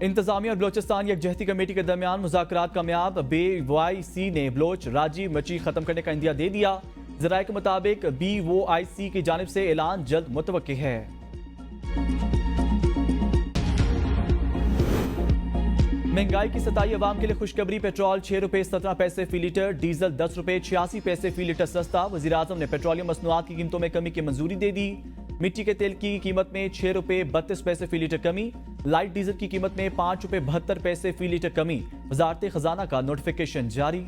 इंतजामिया और बलोचिस्तान यकजहती कमेटी के दरमियान मुज़ाकरात कामयाब। BOIC ने बलोच राजी मची खत्म करने का इंदिया दे दिया। ज़राए के मुताबिक BOIC की जानिब से ऐलान जल्द मुतवक्की है। महंगाई की सताई अवाम के लिए खुशखबरी। पेट्रोल 6 रुपए 17 पैसे फी लीटर, डीजल 10 रुपए 86 पैसे फी लीटर सस्ता। वज़ीर आज़म ने पेट्रोलियम मसनूआत की कीमतों में कमी की मंजूरी दे दी। मिट्टी के तेल की कीमत में 6 रुपए 32 पैसे फी लीटर कमी। लाइट डीजल की कीमत में 5 रुपए 72 पैसे फी लीटर कमी। वज़ारत खजाना का नोटिफिकेशन जारी।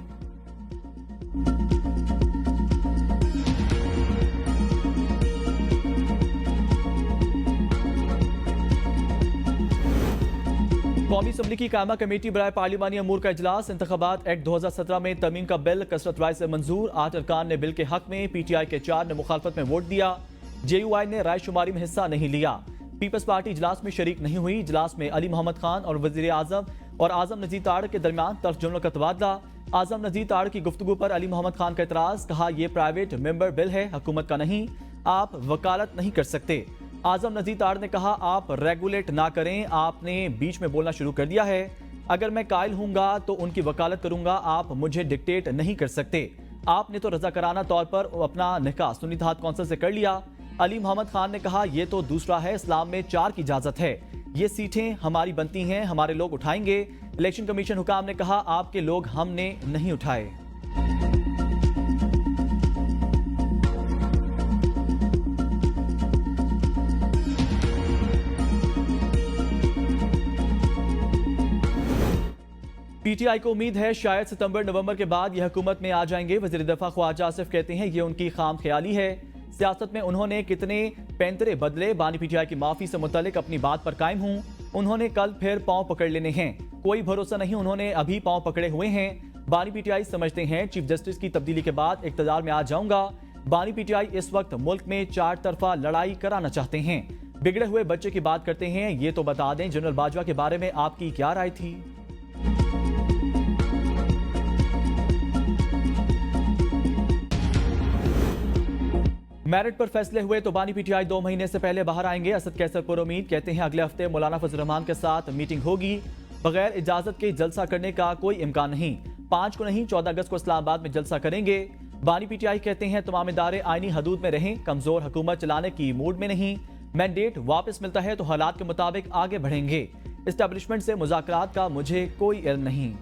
कौमी असम्बली की कायमा कमेटी बराए पार्लिमानी अमूर का इजलास। इंतखाबात एक्ट 2017 में तरमीम का बिल कसरत राय से मंजूर। 8 अरकान ने बिल के हक में, PTI के 4 ने मुखालफत में वोट दिया। JUI ने राय शुमारी में हिस्सा नहीं लिया। पीपल्स पार्टी इजलास में शरीक नहीं हुई। इजलास में अली मोहम्मद खान और वजीर आजम और आजम नजीर ताड़ के दरमियान तर्क जुमलों का तबादला। आजम नजीर ताड़ की गुफ्तगू पर अली मोहम्मद खान का एतराज। कहा यह प्राइवेट मेंबर बिल है, हुकूमत का नहीं, आप वकालत नहीं कर सकते। आजम नजीर ताड़ ने कहा आप रेगुलेट ना करें, आपने बीच में बोलना शुरू कर दिया है। अगर मैं कायल हूंगा तो उनकी वकालत करूंगा, आप मुझे डिक्टेट नहीं कर सकते। आपने तो रजाकाराना तौर पर अपना निकाह सुन्नी इत्तेहाद कौंसिल से कर लिया। अली मोहम्मद खान ने कहा यह तो दूसरा है, इस्लाम में 4 की इजाजत है। ये सीटें हमारी बनती हैं, हमारे लोग उठाएंगे। इलेक्शन कमीशन हुकाम ने कहा आपके लोग हमने नहीं उठाए। PTI को उम्मीद है शायद सितंबर नवंबर के बाद यह हुकूमत में आ जाएंगे। वज़ीर दफ़ा ख्वाजा आसिफ कहते हैं ये उनकी खाम ख्याली है। सियासत में उन्होंने कितने पैंतरे बदले, बानी PTI की माफी से मुतल्लिक अपनी बात पर कायम हूं। उन्होंने कल फिर पांव पकड़ लेने हैं, कोई भरोसा नहीं, उन्होंने अभी पांव पकड़े हुए हैं। बानी PTI समझते हैं चीफ जस्टिस की तब्दीली के बाद इक़्तिदार में आ जाऊंगा। बानी PTI इस वक्त मुल्क में 4 तरफा लड़ाई कराना चाहते हैं। बिगड़े हुए बच्चे की बात करते हैं। ये तो बता दें जनरल बाजवा के बारे में आपकी क्या राय थी? मेरिट पर फैसले हुए तो बानी PTI 2 महीने से पहले बाहर आएंगे। असद कैसर पुरुमीद कहते हैं अगले हफ्ते मौलाना फजल रहमान के साथ मीटिंग होगी। बगैर इजाजत के जलसा करने का कोई इम्कान नहीं। 5 को नहीं 14 अगस्त को इस्लामाबाद में जलसा करेंगे। बानी PTI कहते हैं तमाम इदारे आईनी हदूद में रहें, कमजोर हुकूमत चलाने की मूड में नहीं। मैंडेट वापस मिलता है तो हालात के मुताबिक आगे बढ़ेंगे। एस्टेब्लिशमेंट से मुज़ाकरात का मुझे कोई इल्म नहीं।